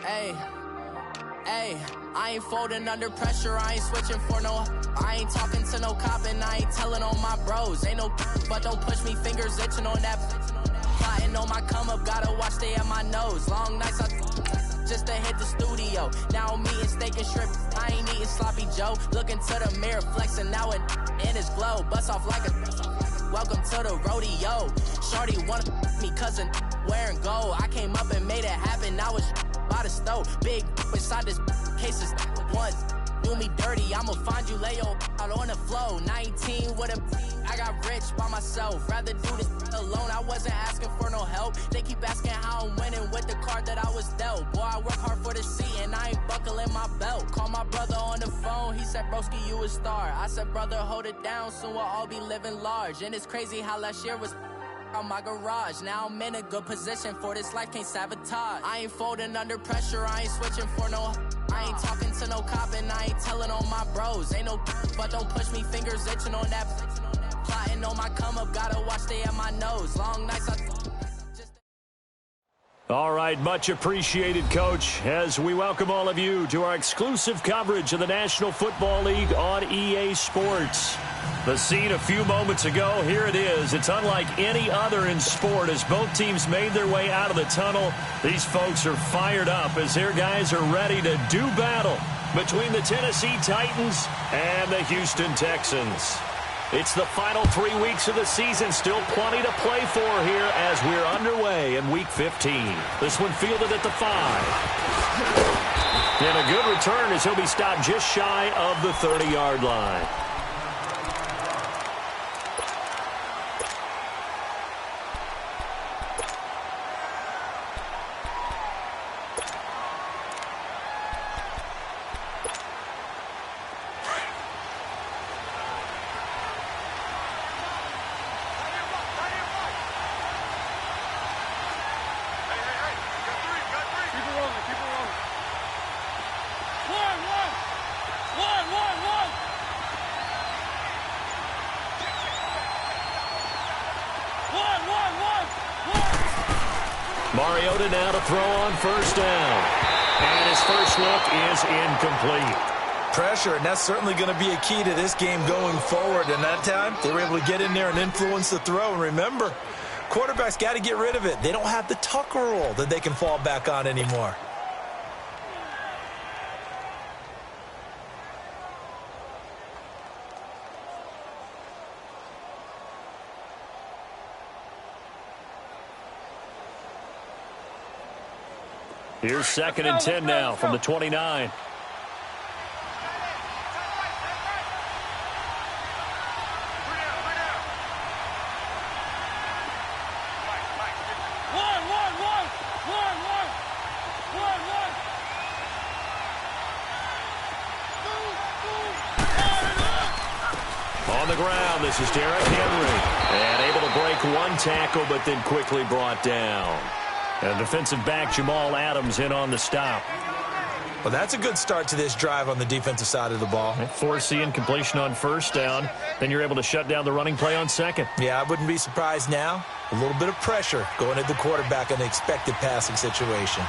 Hey, hey, I ain't folding under pressure, I ain't switching for no. I ain't talking to no cop and I ain't telling on my bros. Ain't no but don't push me, fingers itching on that. Plotting on my come up, gotta watch stay at my nose. Long nights I just to hit the studio. Now I'm eating steak and shrimp, I ain't eating sloppy Joe. Looking to the mirror, flexing now and in his glow. Bust off like a welcome to the rodeo. Shorty wanna me cousin wearing gold. I came up and made it happen, I was by the stove. Big inside this case is once. Do me dirty, I'ma find you, lay your out on the floor. 19 with a I got rich by myself. Rather do this alone, I wasn't asking for no help. They keep asking how I'm winning with the card that I was dealt. Boy, I work hard for the seat and I ain't buckling my belt. Call my brother on the phone, he said, broski, you a star. I said, brother, hold it down, soon we'll all be living large. And it's crazy how last year was on my garage. Now I'm in a good position for this life, can't sabotage. I ain't folding under pressure, I ain't switching for no. I ain't talking to no cop and I ain't telling on my bros. Ain't no but don't push me, fingers itching on that. Plotting on my come up, gotta watch stay at my nose. Long nights I All right, much appreciated, Coach, as we welcome all of you to our exclusive coverage of the National Football League on EA Sports. The scene a few moments ago, here it is. It's unlike any other in sport as both teams made their way out of the tunnel. These folks are fired up as their guys are ready to do battle between the Tennessee Titans and the Houston Texans. It's the final 3 weeks of the season, still plenty to play for here as we're underway in Week 15. This one fielded at the 5. And a good return as he'll be stopped just shy of the 30-yard line. Mariota now to throw on first down. And his first look is incomplete. Pressure, and that's certainly going to be a key to this game going forward. And that time, they were able to get in there and influence the throw. And remember, quarterbacks got to get rid of it. They don't have the Tucker rule that they can fall back on anymore. Here's 2nd and 10 now from the 29. On the ground, this is Derrick Henry. And able to break one tackle, but then quickly brought down. And defensive back Jamal Adams in on the stop. Well, that's a good start to this drive on the defensive side of the ball. Forcing completion on first down. Then you're able to shut down the running play on second. Yeah, I wouldn't be surprised now. A little bit of pressure going at the quarterback in an expected passing situation.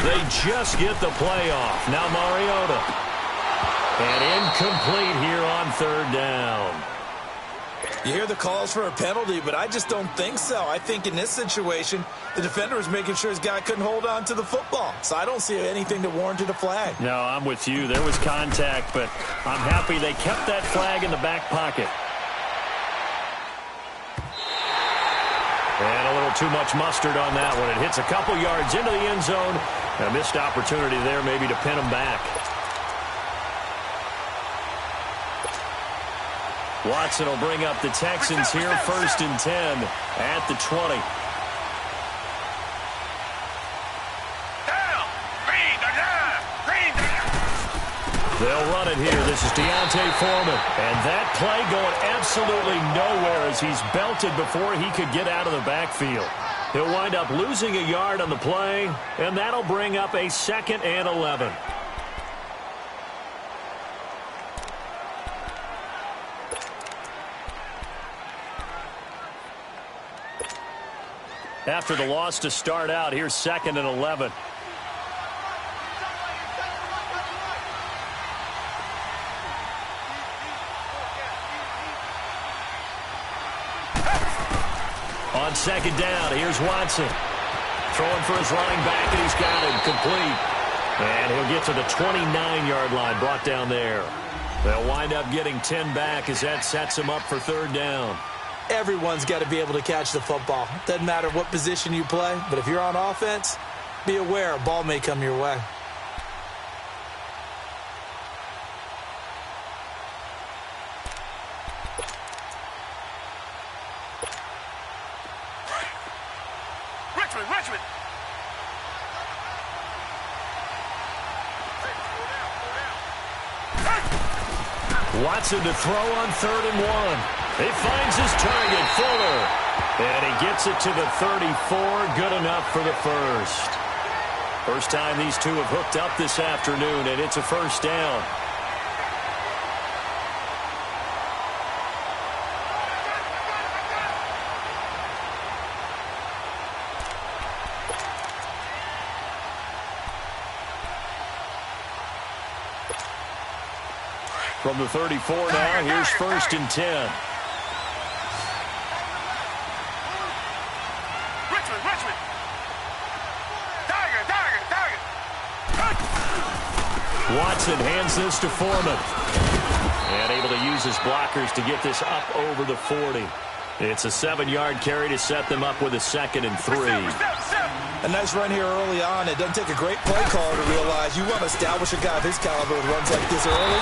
They just get the play off. Now Mariota. And incomplete here on 3rd down. You hear the calls for a penalty, but I just don't think so. I think in this situation, the defender was making sure his guy couldn't hold on to the football. So I don't see anything that warranted a flag. No, I'm with you. There was contact, but I'm happy they kept that flag in the back pocket. And a little too much mustard on that one. It hits a couple yards into the end zone. A missed opportunity there maybe to pin them back. Watson will bring up the Texans here, 1st and 10 at the 20. They'll run it here. This is Deontay Foreman. And that play going absolutely nowhere as he's belted before he could get out of the backfield. He'll wind up losing a yard on the play, and that'll bring up a 2nd and 11. After the loss to start out, here's 2nd and 11. On 2nd down, here's Watson. Throwing for his running back, and he's got it complete. And he'll get to the 29-yard line, brought down there. They'll wind up getting 10 back as that sets him up for 3rd down. Everyone's got to be able to catch the football. Doesn't matter what position you play, but if you're on offense, be aware a ball may come your way. Richmond. Watson to throw on 3rd and 1. He finds his target, Fuller. And he gets it to the 34. Good enough for the first. First time these two have hooked up this afternoon, and it's a 1st down. From the 34 now, here's 1st and 10. Richmond. Watson hands this to Foreman. And able to use his blockers to get this up over the 40. It's a 7-yard carry to set them up with a 2nd and 3. A nice run here early on. It doesn't take a great play caller to realize you want to establish a guy of his caliber with runs like this early,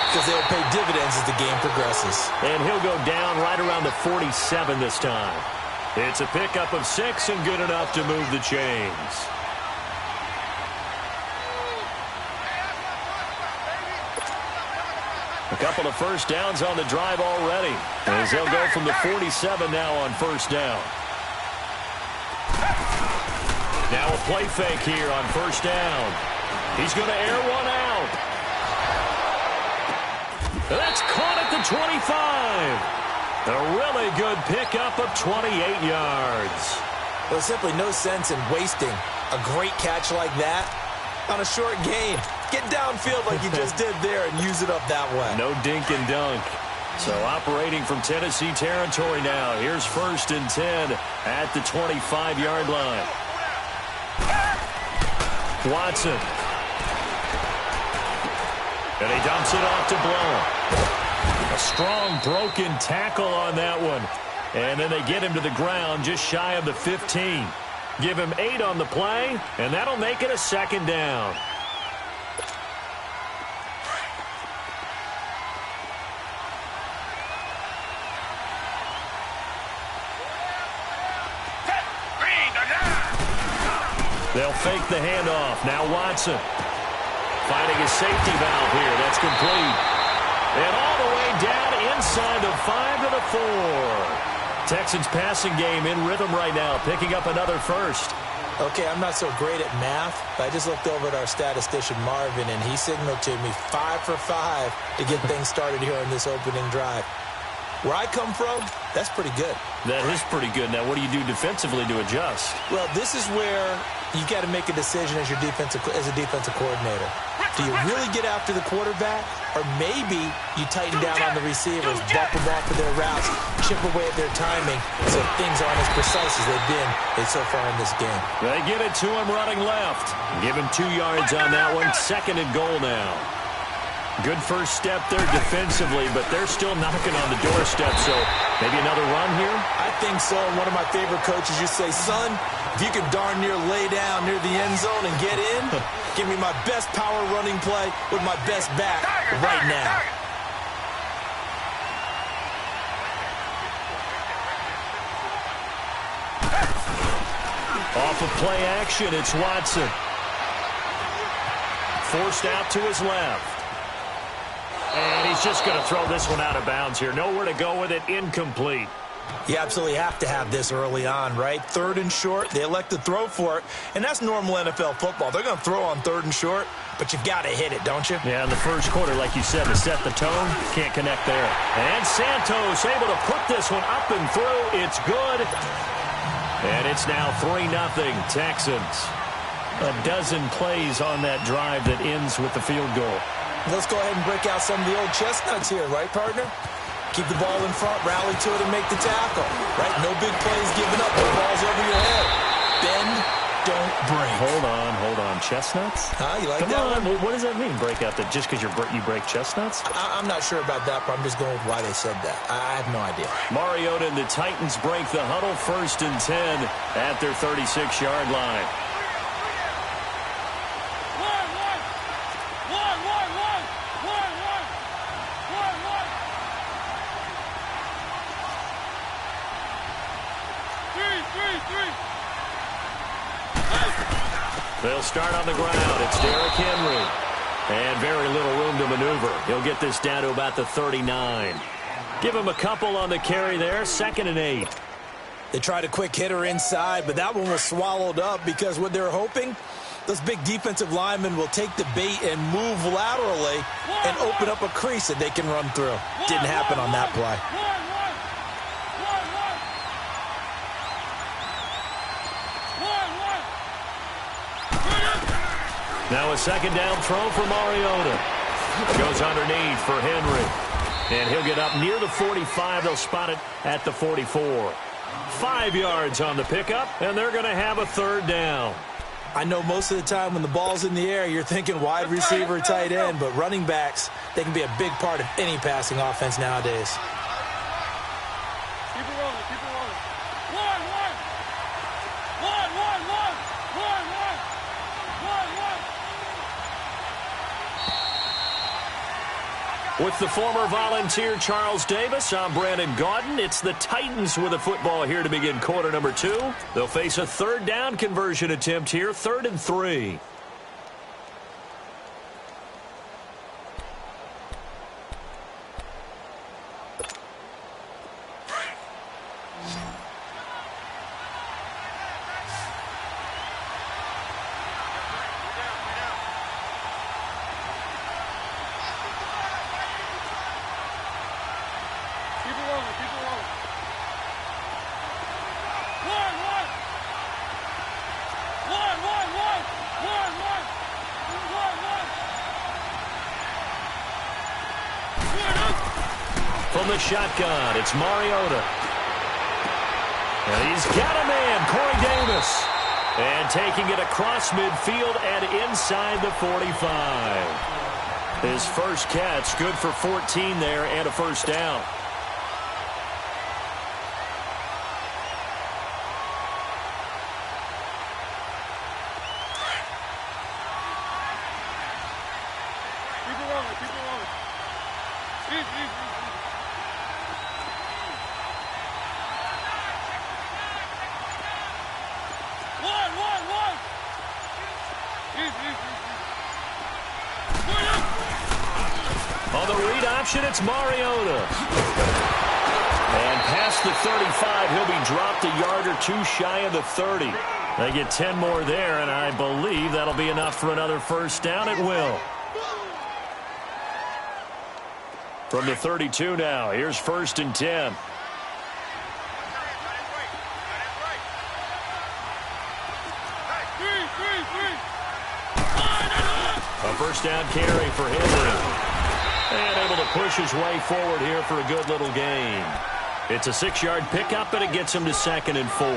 because they'll pay dividends as the game progresses. And he'll go down right around the 47 this time. It's a pickup of 6 and good enough to move the chains. A couple of 1st downs on the drive already, as they'll go from the 47 now on 1st down. Now a play fake here on 1st down. He's going to air one out. That's caught at the 25. A really good pickup of 28 yards. There's simply no sense in wasting a great catch like that on a short gain. Get downfield like you just did there and use it up that way. No dink and dunk. So operating from Tennessee territory now. Here's 1st and 10 at the 25-yard line. Watson. And he dumps it off to Blount. A strong broken tackle on that one. And then they get him to the ground just shy of the 15. Give him 8 on the play, and that'll make it a 2nd down. They'll fake the handoff. Now Watson finding his safety valve here. That's complete. And all the way down inside the 5 to the 4. Texans passing game in rhythm right now, picking up another 1st. Okay, I'm not so great at math, but I just looked over at our statistician Marvin, and he signaled to me 5 for 5 to get things started here on this opening drive. Where I come from, that's pretty good. That is pretty good. Now, what do you do defensively to adjust? Well, this is where you got to make a decision as a defensive coordinator. Do you really get after the quarterback, or maybe you tighten down on the receivers, bump them off of their routes, chip away at their timing, so things aren't as precise as they've been so far in this game. They get it to him running left. Give him 2 yards on that one. 2nd and goal now. Good first step there defensively, but they're still knocking on the doorstep, so maybe another run here? I think so. And one of my favorite coaches used to say, son, if you can darn near lay down near the end zone and get in, give me my best power running play with my best back right now. Off of play action, it's Watson. Forced out to his left. And he's just going to throw this one out of bounds here. Nowhere to go with it. Incomplete. You absolutely have to have this early on, right? 3rd and short. They elect to throw for it. And that's normal NFL football. They're going to throw on 3rd and short, but you've got to hit it, don't you? Yeah, in the first quarter, like you said, to set the tone, can't connect there. And Santos able to put this one up and through. It's good. And it's now 3-0 Texans. A dozen plays on that drive that ends with the field goal. Let's go ahead and break out some of the old chestnuts here, right, partner? Keep the ball in front, rally to it, and make the tackle. Right? No big plays given up. The ball's over your head. Bend, don't break. Hold on. Chestnuts? Huh? You like Come that on. one? What does that mean, break out? That just because you break chestnuts? I'm not sure about that, but I'm just going with why they said that. I have no idea. Mariota and the Titans break the huddle, 1st and 10 at their 36-yard line. They'll start on the ground. It's Derrick Henry. And very little room to maneuver. He'll get this down to about the 39. Give him a couple on the carry there. 2nd and 8. They tried a quick hitter inside, but that one was swallowed up because what they're hoping, those big defensive linemen will take the bait and move laterally and open up a crease that they can run through. Didn't happen on that play. Now a 2nd down throw for Mariota. Goes underneath for Henry. And he'll get up near the 45. They'll spot it at the 44. 5 yards on the pickup, and they're going to have a 3rd down. I know most of the time when the ball's in the air, you're thinking wide receiver, tight end, but running backs, they can be a big part of any passing offense nowadays. Keep it rolling, keep it rolling. One. With the former Volunteer Charles Davis, I'm Brandon Gaudin. It's the Titans with the football here to begin quarter number 2. They'll face a 3rd down conversion attempt here, 3rd and 3. From the shotgun, it's Mariota. And he's got a man, Corey Davis. And taking it across midfield and inside the 45. His first catch, good for 14 there and a 1st down. On the read option, it's Mariota. And past the 35, he'll be dropped a yard or 2 shy of the 30. They get 10 more there, and I believe that'll be enough for another 1st down. It will. From the 32 now, here's 1st and 10. A 1st down carry for Henry. And able to push his way forward here for a good little gain. It's a 6-yard pickup, and it gets him to 2nd and 4.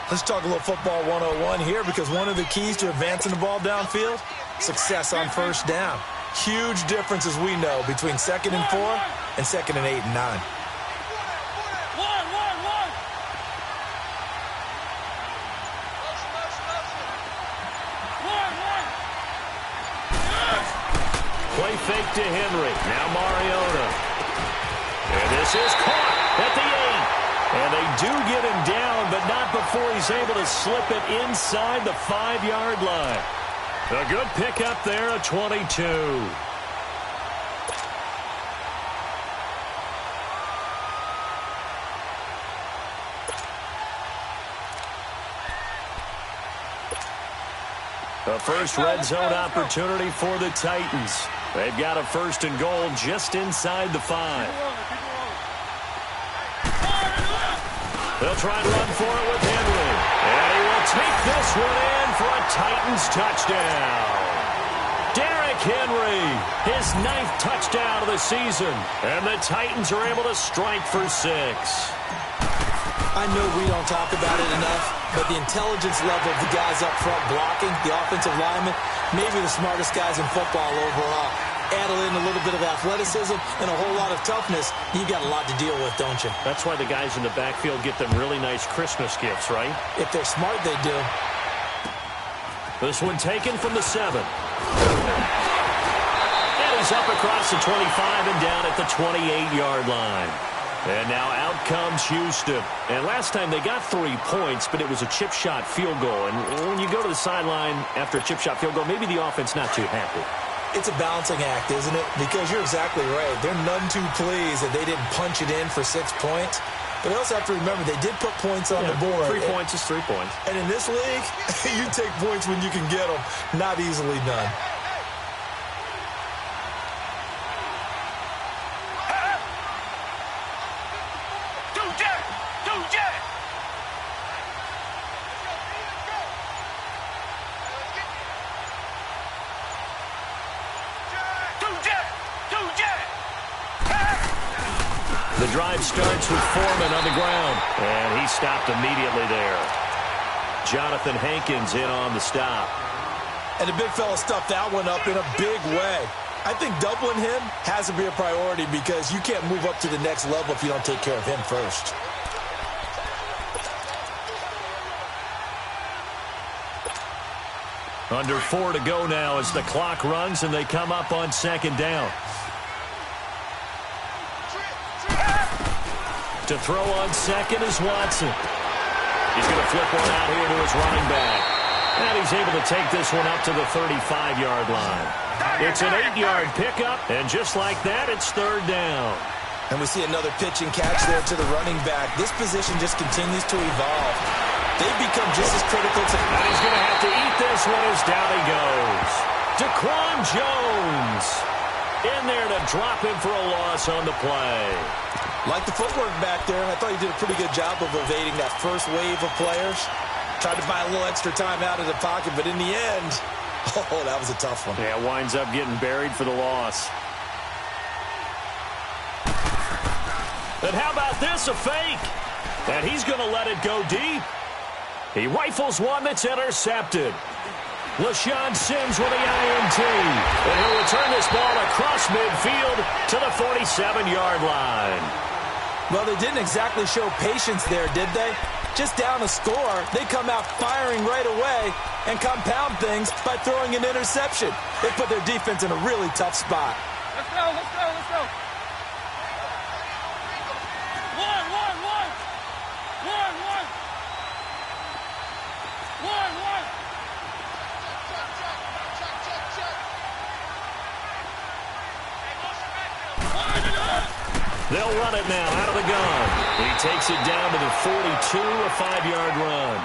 Let's talk a little football 101 here, because one of the keys to advancing the ball downfield, success on 1st down. Huge difference, as we know, between 2nd and 4 and 2nd and 8 and 9. Play fake to Henry. Now Mariota. And this is caught at the 8. And they do get him down, but not before he's able to slip it inside the 5-yard line. A good pickup there at 22. The first red zone opportunity for the Titans. They've got a 1st and goal just inside the 5. They'll try and run for it with Titans touchdown. Derrick Henry, his 9th touchdown of the season. And the Titans are able to strike for 6. I know we don't talk about it enough, but the intelligence level of the guys up front blocking, the offensive linemen, maybe the smartest guys in football overall. Add in a little bit of athleticism and a whole lot of toughness, you got a lot to deal with, don't you? That's why the guys in the backfield get them really nice Christmas gifts, right? If they're smart, they do. This one taken from the 7. And he's up across the 25 and down at the 28-yard line. And now out comes Houston. And last time they got 3 points, but it was a chip shot field goal. And when you go to the sideline after a chip shot field goal, maybe the offense not too happy. It's a balancing act, isn't it? Because you're exactly right. They're none too pleased that they didn't punch it in for 6 points. But they also have to remember they did put points on the board. 3 points is 3 points. And in this league, you take points when you can get them. Not easily done. The drive starts with Foreman on the ground, and he stopped immediately there. Jonathan Hankins in on the stop. And the big fella stuffed that one up in a big way. I think doubling him has to be a priority because you can't move up to the next level if you don't take care of him first. Under 4 to go now as the clock runs and they come up on 2nd down. To throw on 2nd is Watson. He's going to flip one out here to his running back. And he's able to take this one up to the 35-yard line. It's an 8-yard pickup, and just like that, it's 3rd down. And we see another pitch and catch there to the running back. This position just continues to evolve. They've become just as critical to... And he's going to have to eat this one as down he goes. Daquan Jones in there to drop him for a loss on the play. Like the footwork back there, I thought he did a pretty good job of evading that first wave of players. Tried to buy a little extra time out of the pocket, but in the end, oh, that was a tough one. Yeah, winds up getting buried for the loss. And how about this, a fake? And he's going to let it go deep. He rifles one that's intercepted. LaShawn Sims with the INT. And he'll return this ball across midfield to the 47-yard line. Well, they didn't exactly show patience there, did they? Just down a score, they come out firing right away and compound things by throwing an interception. They put their defense in a really tough spot. Let's go, let's go, let's go. One. They'll run it now out of the gun. He takes it down to the 42, a 5-yard run.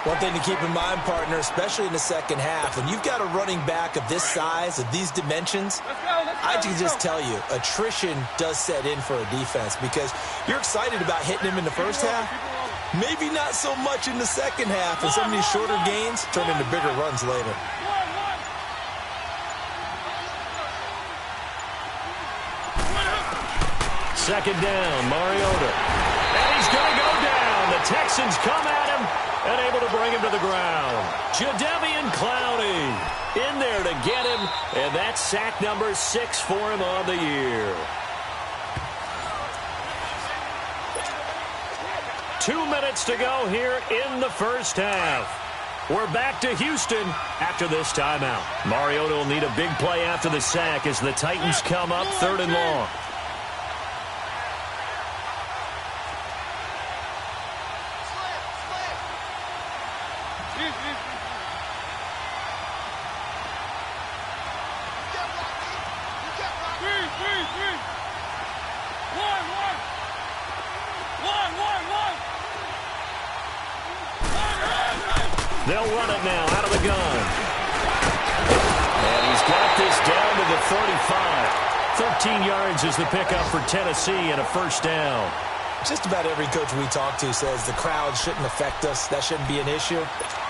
One thing to keep in mind, partner, especially in the second half, when you've got a running back of this size, of these dimensions, I can just tell you, attrition does set in for a defense because you're excited about hitting him in the first half. Maybe not so much in the second half, and some of these shorter gains turn into bigger runs later. Second down, Mariota. And he's going to go down. The Texans come at him and able to bring him to the ground. Jadeveon Clowney in there to get him, and that's sack number 6 for him on the year. 2 minutes to go here in the first half. We're back to Houston after this timeout. Mariota will need a big play after the sack as the Titans come up 3rd and long. They'll run it now out of the gun. And he's got this down to the 35. 13 yards is the pickup for Tennessee and a first down. Just about every coach we talk to says the crowd shouldn't affect us. That shouldn't be an issue.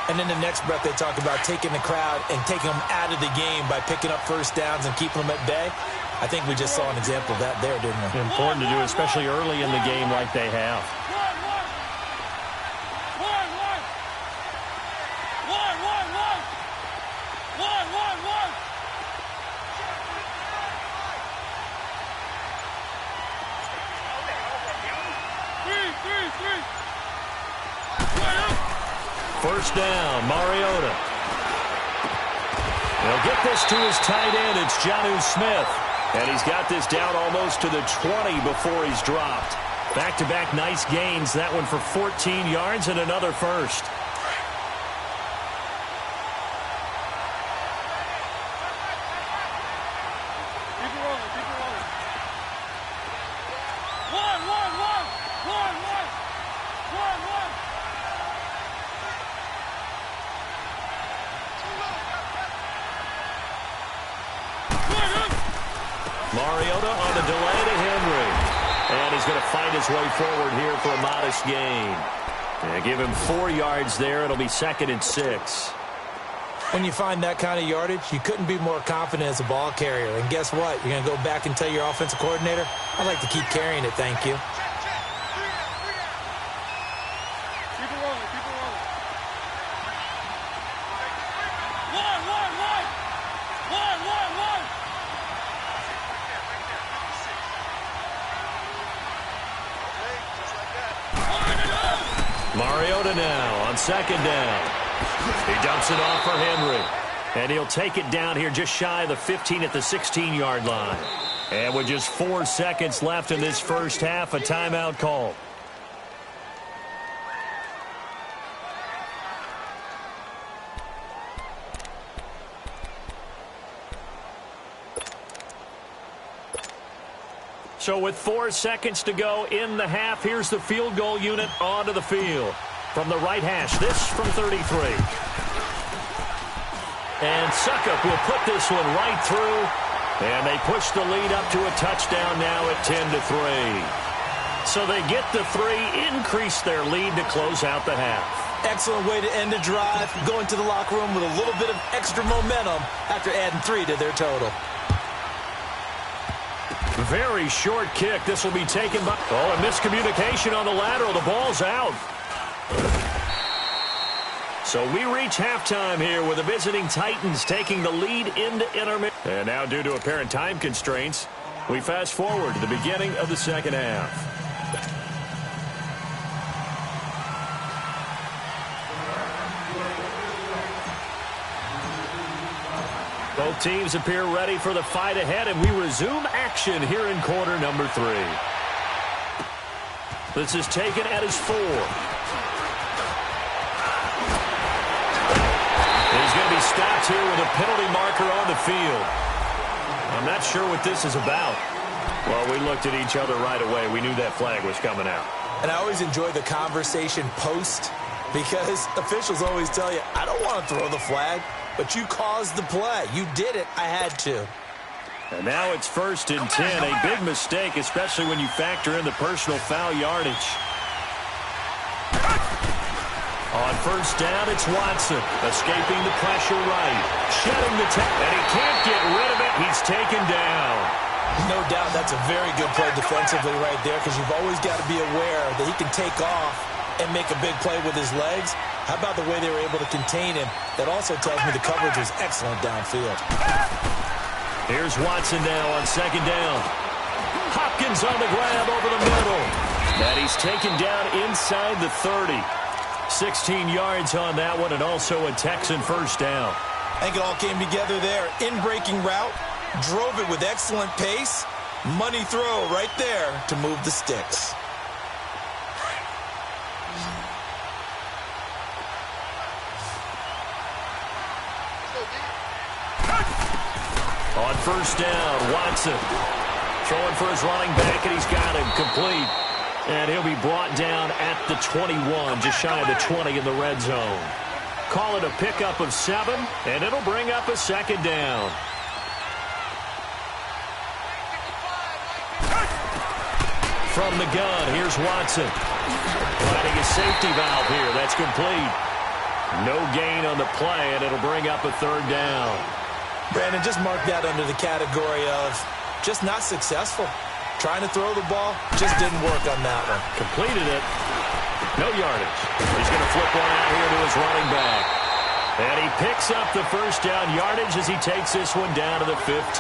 And in the next breath, they talk about taking the crowd and taking them out of the game by picking up first downs and keeping them at bay. I think we just saw an example of that there, didn't we? Important to do, especially early in the game like they have. First down, Mariota. He'll get this to his tight end. It's Jonnu Smith. And he's got this down almost to the 20 before he's dropped. Back-to-back nice gains. That one for 14 yards and another first. Mariota on the delay to Henry. And he's going to fight his way forward here for a modest gain. And give him 4 yards there. It'll be 2nd and 6. When you find that kind of yardage, you couldn't be more confident as a ball carrier. And guess what? You're going to go back and tell your offensive coordinator, I'd like to keep carrying it, thank you. Mariota now on 2nd down. He dumps it off for Henry. And he'll take it down here just shy of the 15 at the 16-yard line. And with just 4 seconds left in this first half, a timeout call. So with 4 seconds to go in the half, here's the field goal unit onto the field. From the right hash, this from 33. And Suckup will put this one right through. And they push the lead up to a touchdown now at 10-3. So they get the 3, increase their lead to close out the half. Excellent way to end the drive, going to the locker room with a little bit of extra momentum after adding 3 to their total. Very short kick. This will be taken by... Oh, a miscommunication on the lateral. The ball's out. So we reach halftime here with the visiting Titans taking the lead into intermission. And now, due to apparent time constraints, we fast forward to the beginning of the second half. Both teams appear ready for the fight ahead, and we resume action here in quarter number 3. This is taken at his 4. He's going to be stopped here with a penalty marker on the field. I'm not sure what this is about. Well, we looked at each other right away. We knew that flag was coming out. And I always enjoy the conversation post, because officials always tell you, I don't want to throw the flag. But you caused the play. You did it. I had to. And now it's 1st and 10. A big mistake, especially when you factor in the personal foul yardage. On 1st down, it's Watson. Escaping the pressure right. Shedding the tackle. And he can't get rid of it. He's taken down. No doubt that's a very good play defensively right there, because you've always got to be aware that he can take off and make a big play with his legs. How about the way they were able to contain him? That also tells me the coverage was excellent downfield. Here's Watson now on 2nd down. Hopkins on the grab over the middle. And he's taken down inside the 30. 16 yards on that one, and also a Texan first down. I think it all came together there. In-breaking route, drove it with excellent pace. Money throw right there to move the sticks. On 1st down, Watson throwing for his running back, and he's got him complete. And he'll be brought down at the 21, just shy of the 20 in the red zone. Call it a pickup of 7, and it'll bring up a 2nd down. from the gun. Here's Watson. Finding a safety valve here. That's complete. No gain on the play, and it'll bring up a third down. Brandon, just mark that under the category of just not successful. Trying to throw the ball, just didn't work on that one. Completed it. No yardage. He's going to flip one out here to his running back. And he picks up the first down yardage as he takes this one down to the 15.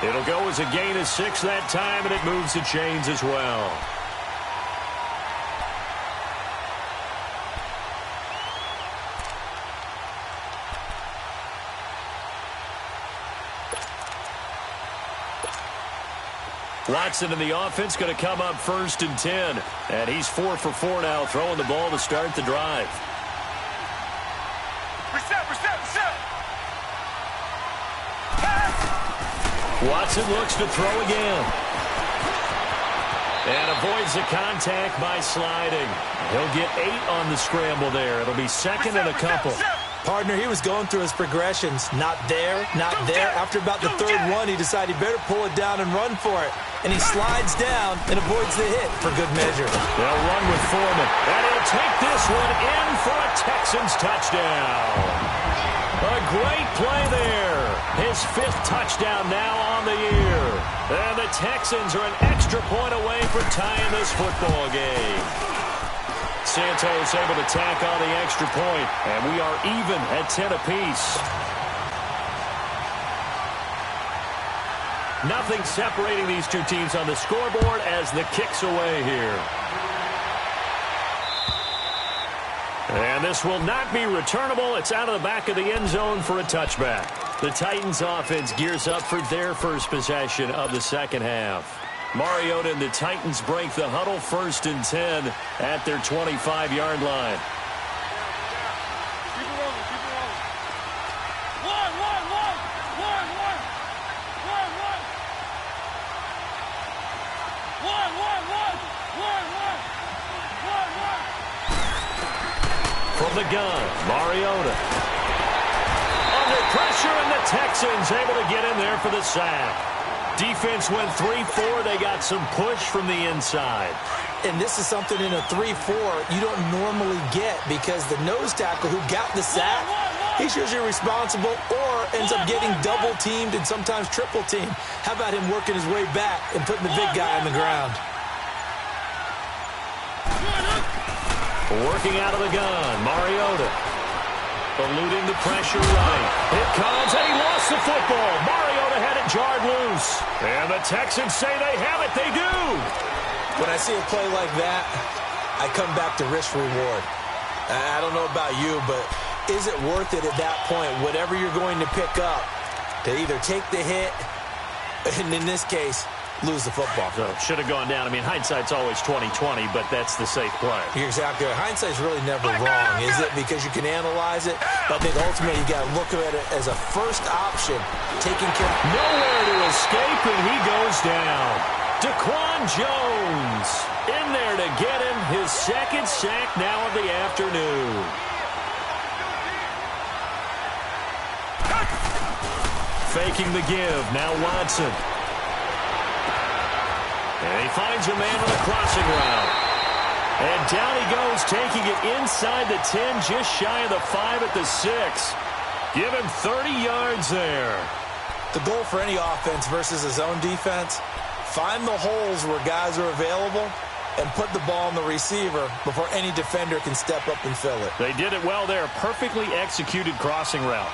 It'll go as a gain of 6 that time, and it moves the chains as well. Watson in the offense going to come up 1st and 10. And he's 4 for 4 now, throwing the ball to start the drive. Reset. Watson looks to throw again. And avoids the contact by sliding. He'll get 8 on the scramble there. It'll be 2nd and a couple. Partner, he was going through his progressions. Not there, not there. After about the 3rd one, he decided he better pull it down and run for it. And he slides down and avoids the hit for good measure. They'll run with Foreman. And he'll take this one in for a Texans touchdown. A great play there. His 5th touchdown now on the year. And the Texans are an extra point away from tying this football game. Santos able to tack on the extra point, and we are even at 10 apiece. Nothing separating these two teams on the scoreboard as the kick's away here. And this will not be returnable. It's out of the back of the end zone for a touchback. The Titans offense gears up for their first possession of the second half. Mariota and the Titans break the huddle 1st and 10 at their 25-yard line. Keep it rolling. From the gun, Mariota. Under pressure, and the Texans able to get in there for the sack. Defense went 3-4. They got some push from the inside. And this is something in a 3-4 you don't normally get because the nose tackle who got the sack, he's usually responsible or ends up getting double-teamed and sometimes triple-teamed. How about him working his way back and putting the big guy on the ground? Working out of the gun, Mariota. Eluding the pressure right. It comes, and he lost the football. Mariota had it jarred loose. And the Texans say they have it. They do. When I see a play like that, I come back to risk-reward. I don't know about you, but is it worth it at that point, whatever you're going to pick up, to either take the hit, and in this case, lose the football? So should have gone down. I mean, hindsight's always 20/20, but that's the safe play. You're exactly right. Hindsight's really never wrong, is it? Because you can analyze it. But I think ultimately you got to look at it as a first option. Taking care. Nowhere to escape, and he goes down. Daquan Jones in there to get him his 2nd sack now of the afternoon. Faking the give. Now Watson. And he finds a man on the crossing route. And down he goes, taking it inside the 10, just shy of the 5 at the 6. Give him 30 yards there. The goal for any offense versus a zone defense, find the holes where guys are available and put the ball on the receiver before any defender can step up and fill it. They did it well there. Perfectly executed crossing route.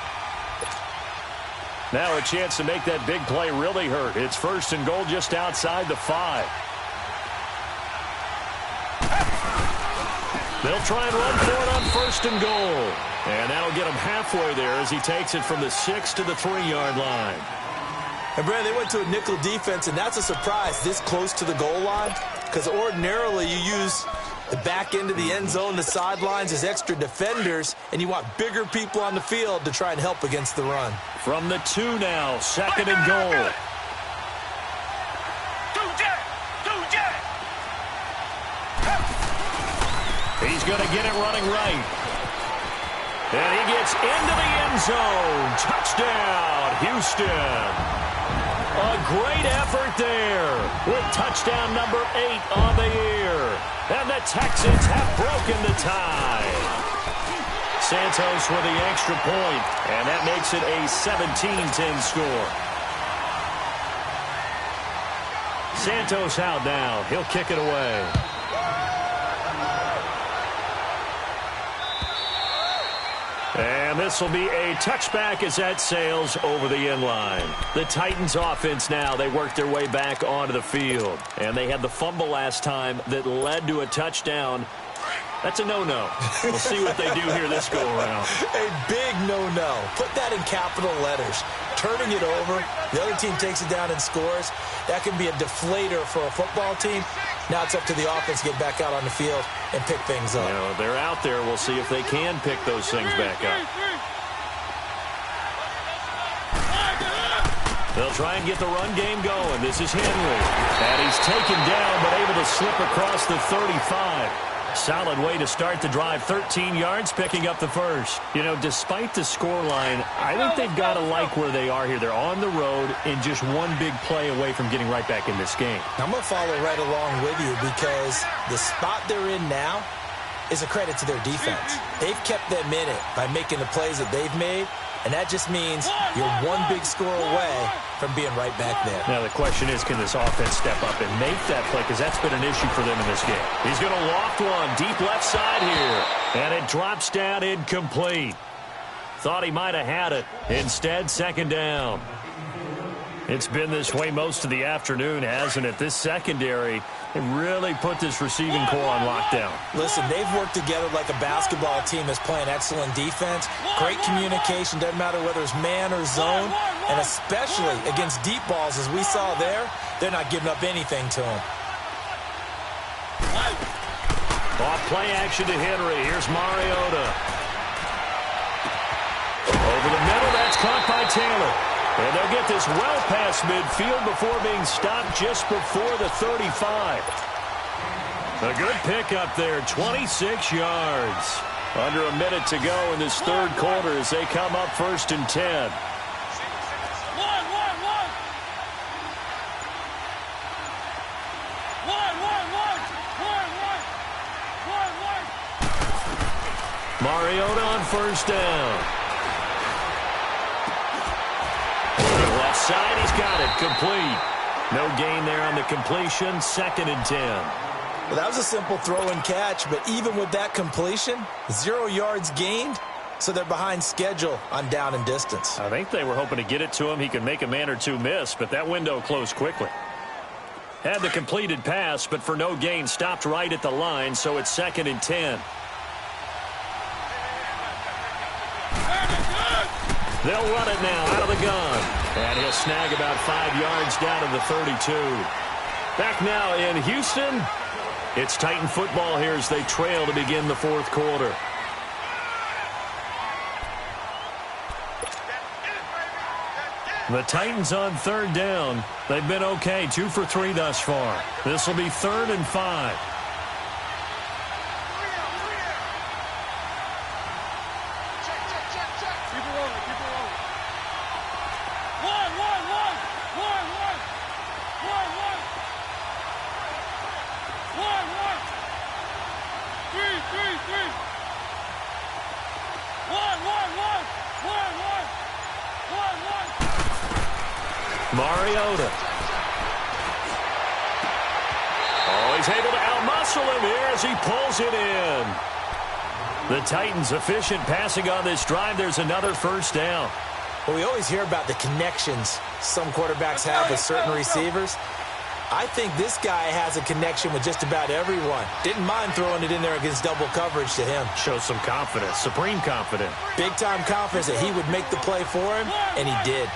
Now a chance to make that big play really hurt. It's 1st and goal just outside the 5. They'll try and run for it on 1st and goal. And that'll get him halfway there as he takes it from the 6 to the 3-yard line. And, Brad, they went to a nickel defense, and that's a surprise this close to the goal line because ordinarily you use the back end of the end zone, the sidelines as extra defenders, and you want bigger people on the field to try and help against the run. From the 2 now, 2nd and goal. He's going to get it running right. And he gets into the end zone. Touchdown, Houston. A great effort there with touchdown number 8 on the year. And the Texans have broken the tie. Santos with the extra point, and that makes it a 17-10 score. Santos out now. He'll kick it away. And this will be a touchback as that sails over the end line. The Titans offense now, they worked their way back onto the field. And they had the fumble last time that led to a touchdown. That's a no-no. We'll see what they do here this go-around. A big no-no. Put that in capital letters. Turning it over, the other team takes it down and scores. That can be a deflator for a football team. Now it's up to the offense to get back out on the field and pick things up. You know, they're out there. We'll see if they can pick those things back up. They'll try and get the run game going. This is Henry. And he's taken down but able to slip across the 35. Solid way to start the drive. 13 yards, picking up the first. You know, despite the scoreline, I think they've got to like where they are here. They're on the road and just one big play away from getting right back in this game. I'm going to follow right along with you because the spot they're in now is a credit to their defense. They've kept them in it by making the plays that they've made, and that just means you're one big score away from being right back there. Now, the question is, can this offense step up and make that play? Because that's been an issue for them in this game. He's going to loft one deep left side here. And it drops down incomplete. Thought he might have had it. Instead, second down. It's been this way most of the afternoon, hasn't it? This secondary, they really put this receiving core on lockdown. Listen, they've worked together like a basketball team that's playing excellent defense. Great communication, doesn't matter whether it's man or zone. And especially against deep balls, as we saw there, they're not giving up anything to them. Off play action to Henry. Here's Mariota. Over the middle, that's caught by Taylor. And they'll get this well past midfield before being stopped just before the 35. A good pickup there, 26 yards. Under a minute to go in this third quarter as they come up 1st and 10. Mariota on first down. Left side, he's got it. Complete. No gain there on the completion. 2nd and 10. Well, that was a simple throw and catch, but even with that completion, 0 yards gained, so they're behind schedule on down and distance. I think they were hoping to get it to him. He could make a man or two miss, but that window closed quickly. Had the completed pass, but for no gain, stopped right at the line, so it's 2nd and 10. They'll run it now out of the gun. And he'll snag about 5 yards down to the 32. Back now in Houston. It's Titan football here as they trail to begin the fourth quarter. The Titans on 3rd down. They've been okay, 2 for 3 thus far. This will be 3rd and 5. Mariota. Oh, he's able to outmuscle him here as he pulls it in. The Titans efficient passing on this drive. There's another first down. Well, we always hear about the connections some quarterbacks have with certain receivers. I think this guy has a connection with just about everyone. Didn't mind throwing it in there against double coverage to him. Shows some confidence, supreme confidence. Big-time confidence that he would make the play for him, and he did.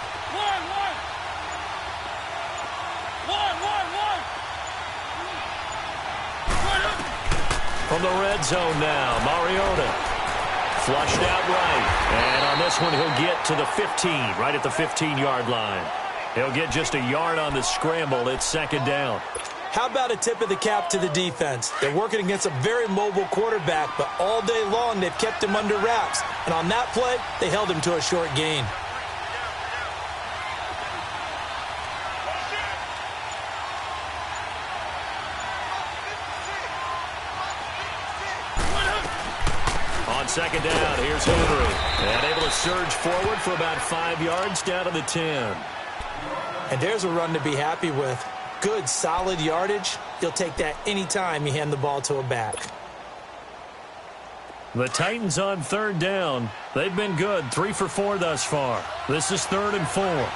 From the red zone now, Mariota. Flushed out right. And on this one, he'll get to the 15, right at the 15-yard line. He'll get just a yard on the scramble. It's 2nd down. How about a tip of the cap to the defense? They're working against a very mobile quarterback, but all day long they've kept him under wraps. And on that play, they held him to a short gain. On second down, here's Henry. And able to surge forward for about 5 yards down to the 10. And there's a run to be happy with. Good, solid yardage. You'll take that anytime you hand the ball to a back. The Titans on third down. They've been good, 3 for 4 thus far. This is 3rd and 4.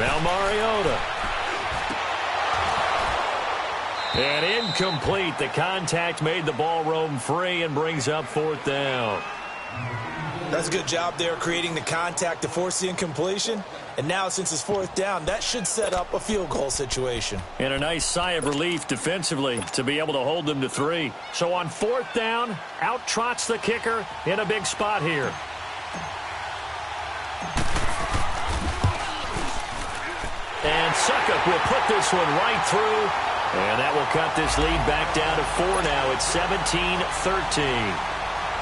Now Mariota. And incomplete. The contact made the ball roam free and brings up 4th down. That's a good job there creating the contact to force the incompletion. And now since it's 4th down, that should set up a field goal situation. And a nice sigh of relief defensively to be able to hold them to 3. So on 4th down, out trots the kicker in a big spot here. And Suckup will put this one right through. And that will cut this lead back down to 4 now. It's 17-13.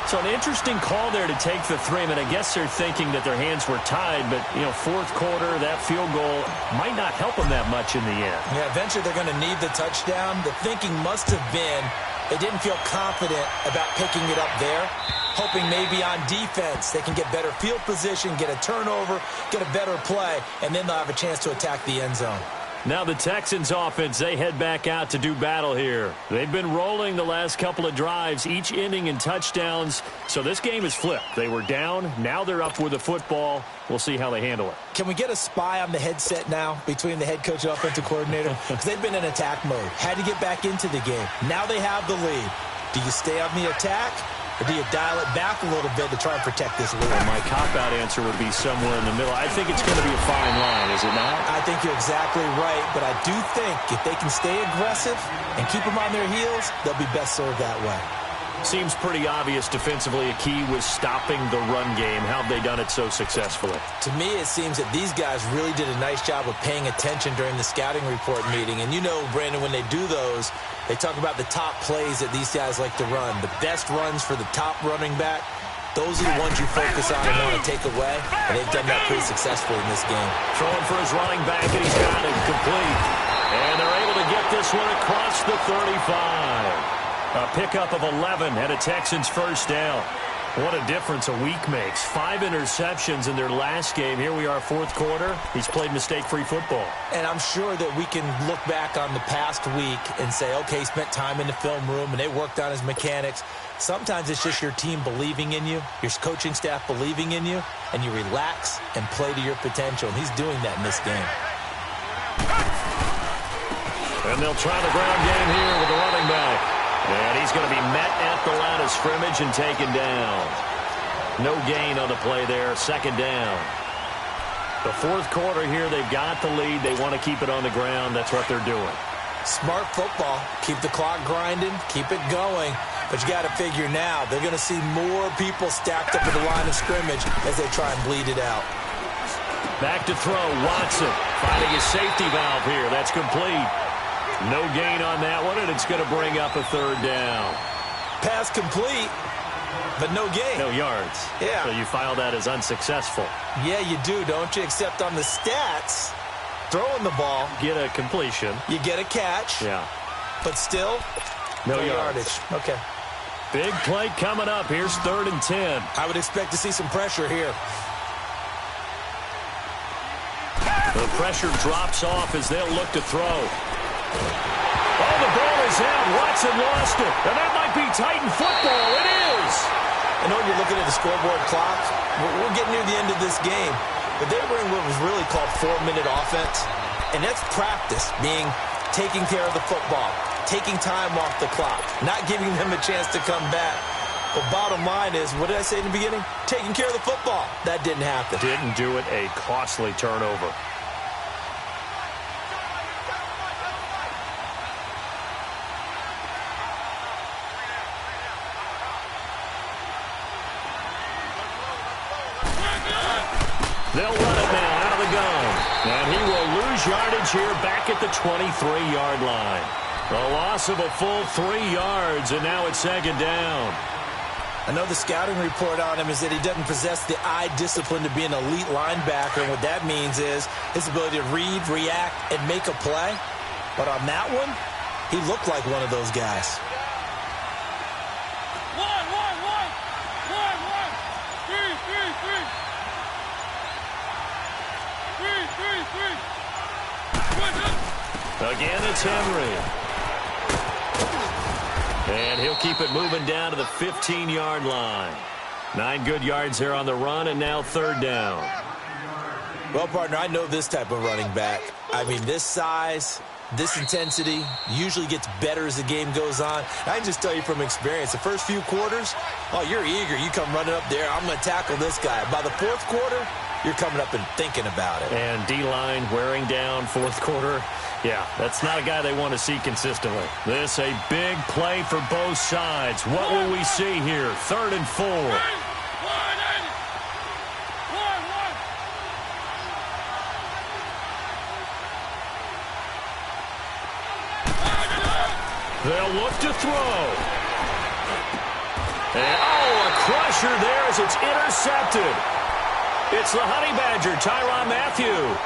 So an interesting call there to take the 3. I mean, I guess they're thinking that their hands were tied, but, you know, 4th quarter, that field goal might not help them that much in the end. Yeah, eventually they're going to need the touchdown. The thinking must have been they didn't feel confident about picking it up there, hoping maybe on defense they can get better field position, get a turnover, get a better play, and then they'll have a chance to attack the end zone. Now the Texans offense, they head back out to do battle here. They've been rolling the last couple of drives, each ending in touchdowns. So this game is flipped. They were down. Now they're up with the football. We'll see how they handle it. Can we get a spy on the headset now between the head coach and offensive coordinator? Because they've been in attack mode. Had to get back into the game. Now they have the lead. Do you stay on the attack? Or do you dial it back a little bit to try and protect this lead? Well, my cop-out answer would be somewhere in the middle. I think it's going to be a fine line, is it not? I think you're exactly right, but I do think if they can stay aggressive and keep them on their heels, they'll be best served that way. Seems pretty obvious defensively a key was stopping the run game. How have they done it so successfully? To me, it seems that these guys really did a nice job of paying attention during the scouting report meeting. And you know, Brandon, when they do those, they talk about the top plays that these guys like to run. The best runs for the top running back, those are the ones you focus on and want to take away. And they've done that pretty successfully in this game. Throwing for his running back, and he's got it complete. And they're able to get this one across the 35. A pickup of 11 and a Texans first down. What a difference a week makes. 5 interceptions in their last game. Here we are, 4th quarter. He's played mistake-free football. And I'm sure that we can look back on the past week and say, okay, he spent time in the film room and they worked on his mechanics. Sometimes it's just your team believing in you, your coaching staff believing in you, and you relax and play to your potential. And he's doing that in this game. And they'll try the ground game here with the running back. And he's going to be met at the line of scrimmage and taken down. No gain on the play there. 2nd down. The 4th quarter here, they've got the lead. They want to keep it on the ground. That's what they're doing. Smart football. Keep the clock grinding. Keep it going. But you got to figure now, they're going to see more people stacked up at the line of scrimmage as they try and bleed it out. Back to throw. Watson finding his safety valve here. That's complete. No gain on that one, and it's going to bring up a 3rd down. Pass complete, but no gain. No yards. Yeah. So you file that as unsuccessful. Yeah, you do, don't you? Except on the stats, throwing the ball. Get a completion. You get a catch. Yeah. But still, no yardage. Okay. Big play coming up. Here's 3rd and 10. I would expect to see some pressure here. The pressure drops off as they'll look to throw. Oh, the ball is out. Watson lost it. And that might be Titan football. It is. I know you're looking at the scoreboard clock. We're getting near the end of this game. But they were in what was really called 4-minute offense. And that's practice, being taking care of the football, taking time off the clock, not giving them a chance to come back. But bottom line is, what did I say in the beginning? Taking care of the football. That didn't happen. Didn't do it. A costly turnover. They'll run it now out of the gun. And he will lose yardage here back at the 23-yard line. A loss of a full 3 yards, and now it's second down. I know the scouting report on him is that he doesn't possess the eye discipline to be an elite linebacker. And what that means is his ability to read, react, and make a play. But on that one, he looked like one of those guys. Again, it's Henry. And he'll keep it moving down to the 15-yard line. 9 good yards there on the run, and now third down. Well, partner, I know this type of running back. I mean, this size, this intensity usually gets better as the game goes on. I can just tell you from experience, the first few quarters, oh, you're eager. You come running up there, I'm going to tackle this guy. By the fourth quarter, you're coming up and thinking about it. And D-line wearing down fourth quarter. Yeah, that's not a guy they want to see consistently. This a big play for both sides. What will we see here? 3rd and 4. They'll look to throw. And, a crusher there as it's intercepted. It's the Honey Badger, Tyrann Mathieu.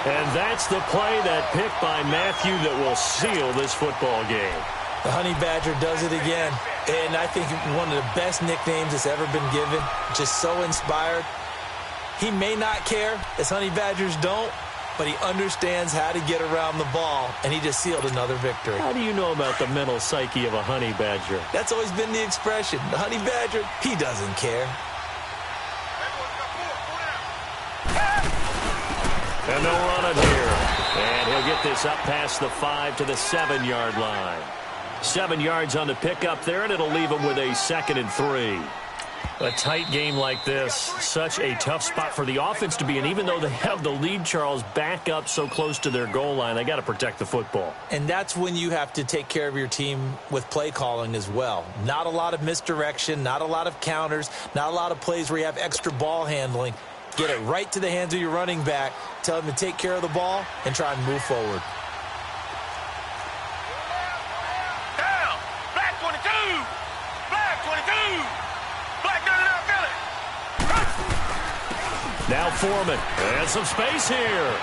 And that's the play, that pick by Mathieu, that will seal this football game. The Honey Badger does it again. And I think one of the best nicknames that's ever been given. Just so inspired. He may not care, as Honey Badgers don't, but he understands how to get around the ball, and he just sealed another victory. How do you know about the mental psyche of a Honey Badger? That's always been the expression. The Honey Badger, he doesn't care. And they'll run it here. And he'll get this up past the 5 to the 7-yard line. 7 yards on the pickup there, and it'll leave him with a 2nd and 3. A tight game like this, such a tough spot for the offense to be in. Even though they have the lead, Charles, back up so close to their goal line, they got to protect the football. And that's when you have to take care of your team with play calling as well. Not a lot of misdirection, not a lot of counters, not a lot of plays where you have extra ball handling. Get it right to the hands of your running back. Tell him to take care of the ball and try and move forward. Down! Black 22! Black 22! Black 39 Philly! Now Foreman. And some space here.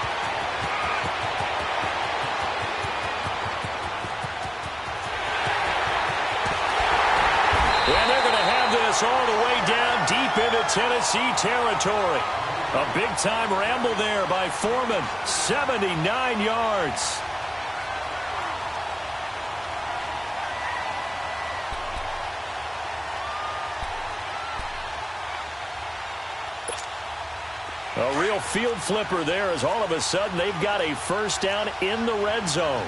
And they're going to have this all the way down deep into Tennessee territory. A big-time ramble there by Foreman. 79 yards. A real field flipper there, as all of a sudden they've got a first down in the red zone.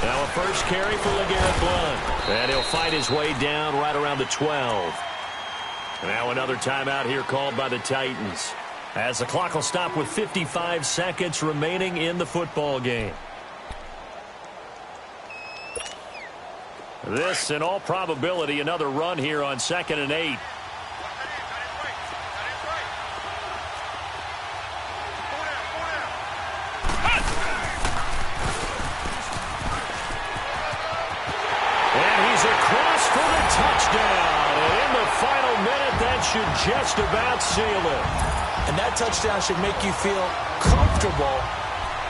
Now a first carry for LeGarrette Blount. And he'll fight his way down right around the 12. Now another timeout here called by the Titans, as the clock will stop with 55 seconds remaining in the football game. This, in all probability, another run here on 2nd and 8. Touchdown, and in the final minute, that should just about seal it. And that touchdown should make you feel comfortable,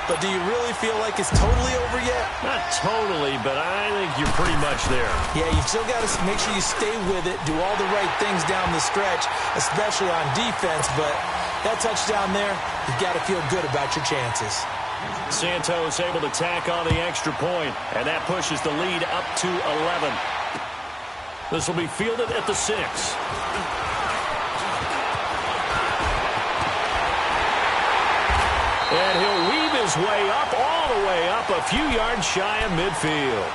but do you really feel like it's totally over yet? Not totally, but I think you're pretty much there. Yeah, you've still got to make sure you stay with it, do all the right things down the stretch, especially on defense, but that touchdown there, you've got to feel good about your chances. Santos able to tack on the extra point, and that pushes the lead up to 11. This will be fielded at the 6. And he'll weave his way up, all the way up, a few yards shy of midfield.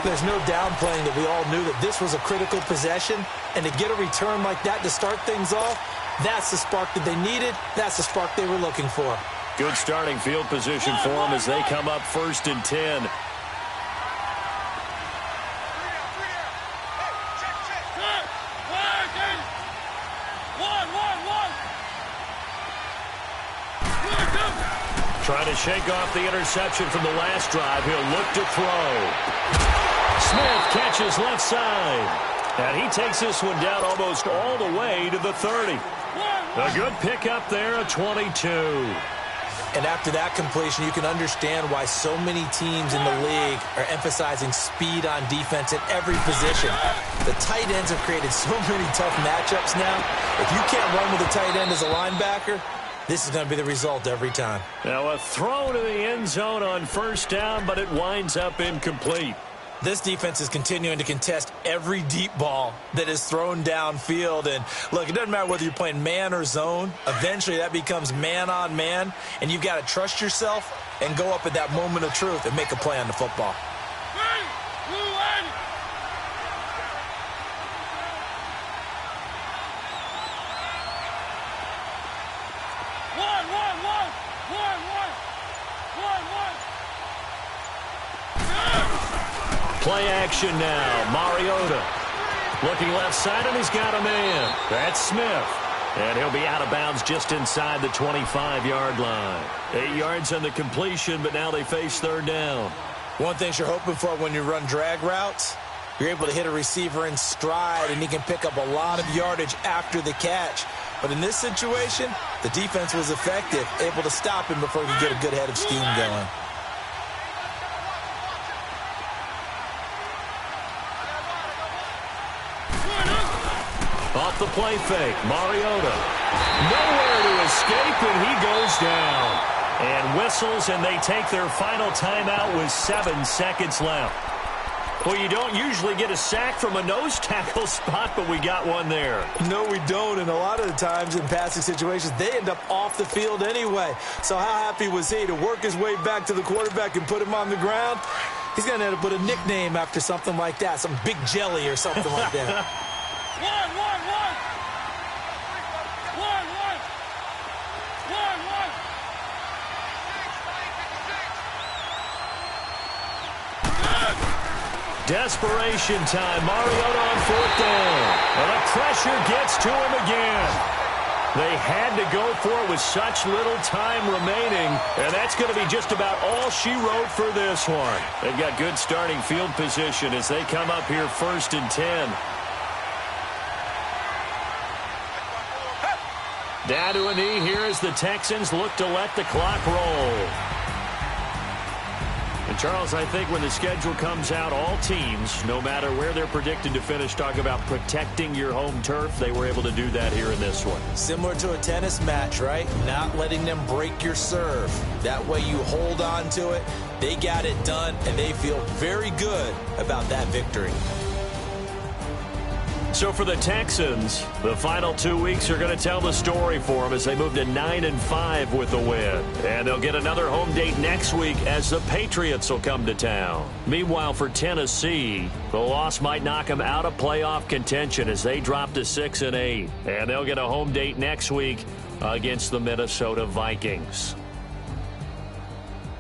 There's no downplaying that we all knew that this was a critical possession, and to get a return like that to start things off, that's the spark that they needed. That's the spark they were looking for. Good starting field position for them as they come up 1st and 10. Trying to shake off the interception from the last drive. He'll look to throw. Smith catches left side. And he takes this one down almost all the way to the 30. A good pickup there, a 22. And after that completion, you can understand why so many teams in the league are emphasizing speed on defense at every position. The tight ends have created so many tough matchups now. If you can't run with a tight end as a linebacker, this is going to be the result every time. Now a throw to the end zone on 1st down, but it winds up incomplete. This defense is continuing to contest every deep ball that is thrown downfield. And look, it doesn't matter whether you're playing man or zone. Eventually that becomes man on man, and you've got to trust yourself and go up at that moment of truth and make a play on the football. Play action now. Mariota looking left side, and he's got a man. That's Smith. And he'll be out of bounds just inside the 25-yard line. 8 yards on the completion, but now they face 3rd down. One thing you're hoping for when you run drag routes, you're able to hit a receiver in stride, and he can pick up a lot of yardage after the catch. But in this situation, the defense was effective, able to stop him before he could get a good head of steam going. Off the play fake, Mariota. Nowhere to escape, and he goes down. And whistles, and they take their final timeout with 7 seconds left. Well, you don't usually get a sack from a nose tackle spot, but we got one there. No, we don't, and a lot of the times in passing situations, they end up off the field anyway. So how happy was he to work his way back to the quarterback and put him on the ground? He's going to have to put a nickname after something like that, some Big Jelly or something like that. Desperation time. Mariota on 4th down. And the pressure gets to him again. They had to go for it with such little time remaining. And that's going to be just about all she wrote for this one. They've got good starting field position as they come up here 1st and 10. Down to a knee here as the Texans look to let the clock roll. And Charles, I think when the schedule comes out, all teams, no matter where they're predicted to finish, talk about protecting your home turf. They were able to do that here in this one. Similar to a tennis match, right? Not letting them break your serve. That way you hold on to it. They got it done, and they feel very good about that victory. So for the Texans, the final 2 weeks are going to tell the story for them as they move to 9-5 with the win. And they'll get another home date next week as the Patriots will come to town. Meanwhile, for Tennessee, the loss might knock them out of playoff contention as they drop to 6-8. And they'll get a home date next week against the Minnesota Vikings.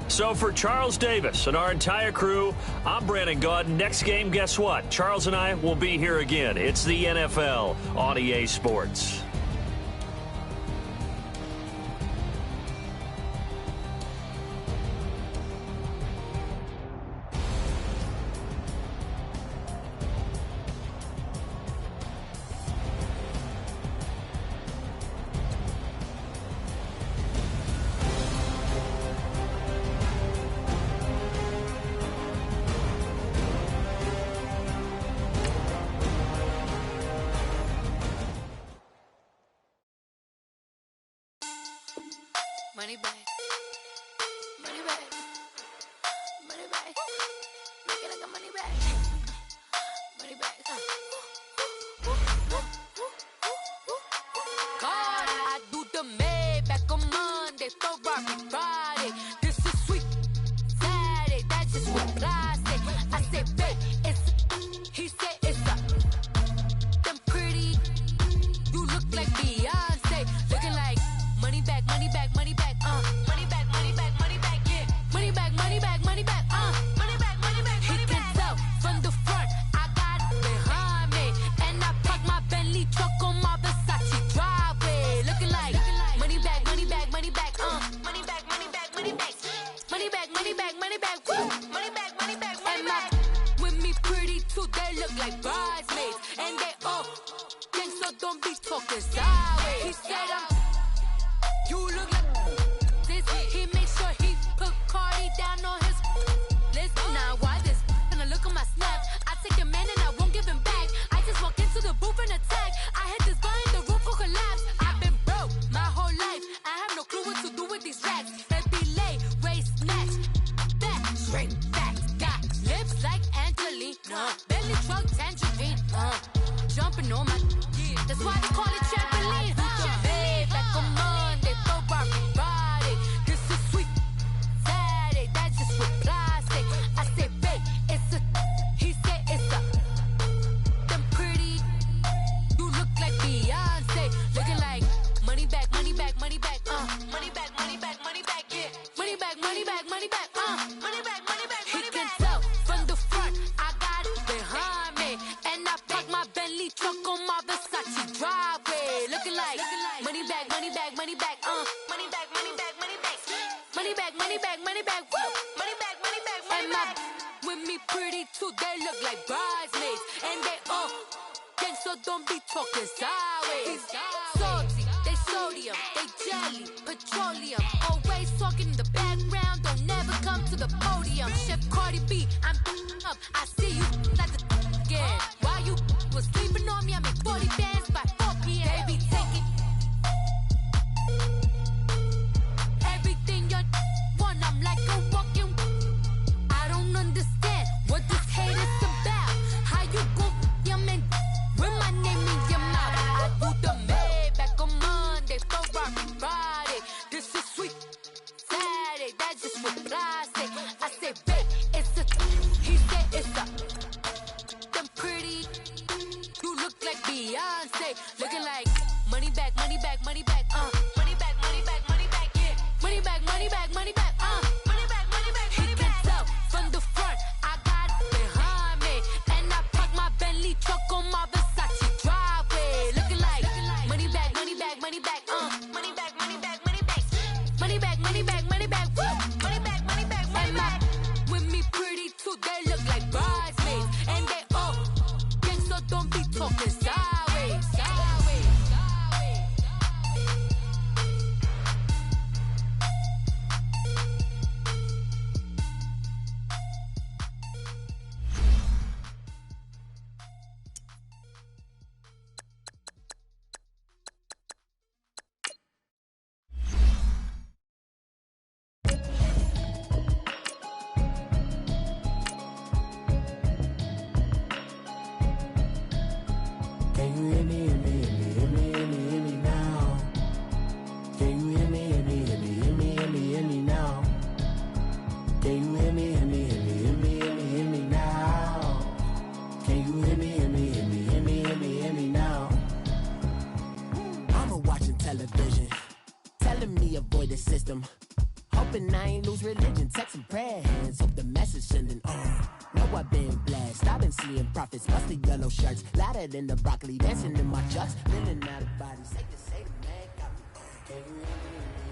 So for Charles Davis and our entire crew, I'm Brandon Gaudin. Next game, guess what? Charles and I will be here again. It's the NFL on EA Sports. Money back. Money back. Money back. Make it like a money back. Money back. God, I do the Maybach on Monday, Ferrari Friday. This is sweet Saturday, that's just what I say. I say, babe, back, woo. Money back, money back, money back. With me pretty too, they look like bridesmaids. And they all think so, don't be talking sideways. He said you look like this. He make sure he put Cardi down on his list. Now why this? Gonna look at my snap. I take your man and I won't give him back. I just walk into the booth and attack. I hit this button, the roof will collapse. I've been broke my whole life. I have no clue what to do with these racks. Baby lay, waist snatch, back, straight back. Got lips like Angelina, belly truck tangerine. Jumping on my, that's why they call it trampoline. Babe, back on Monday, Ferrari body. This is sweet Saturday, that's just with plastic. I say, babe, it's a, he said it's a, them pretty, you look like Beyonce. Looking like money back, money back, money back, money back, money back, money back, yeah. Money back, money back, money back, money back, money back, money back. He can tell from the front, I got it behind me. And I park my Bentley truck on my Versace driveway. Looking like money back, money back, money back, money back, money back, money back. Money back, money back, money back, woo. Money back, money back, money back. With me pretty too, they look like bridesmaids. And they all think so, don't be talking sideways. Salty, they sodium, they jelly, petroleum. Always talking in the background, don't never come to the podium. Chef Cardi B, I'm up, I see you like the again. While you was sleeping on me, I make 40 bands by 4 p.m. Baby, take it. Everything you want, I'm like a walking. I don't understand what this hate is about. How you go your man with my name in your mouth? I do the Maybach on Monday, Ferrari Friday. This is sweet Saturday, that's just with plastic. I say, babe, it's a, he said it's a, them pretty, you look like Beyonce. Looking like money back, money back, money back, money back, money back, money back, yeah. Money back, money back, money back, money back, money back, money back. He can tell from the front, I got it behind me. And I park my Bentley truck on my Versace driveway. Looking like money back, money back, money back, money back, money back, money back. Money back, money back, money back, woo. Money back, money back, money back. With me pretty too, they look like bridesmaids. And they all think so, don't be talking sideways. Sideways, sideways. Can you hear me, hear me, hear me, hear me, hear me, hear me now? Can you hear me, hear me, hear me, hear me, hear me, hear me now? Can you hear me, hear me, hear me, hear me, hear me, hear me now? Can you hear me, hear me, hear me, hear me, hear me, hear me now? I'm watching television, telling me avoid the system. Hoping I ain't lose religion, texting prayer hands, hope the message sending on. Know I've been blessed, I've been seeing prophets, mostly yellow shirts, louder than the broccoli, dancing in my chucks, feeling out of body, say the man, got me. Can you hear me?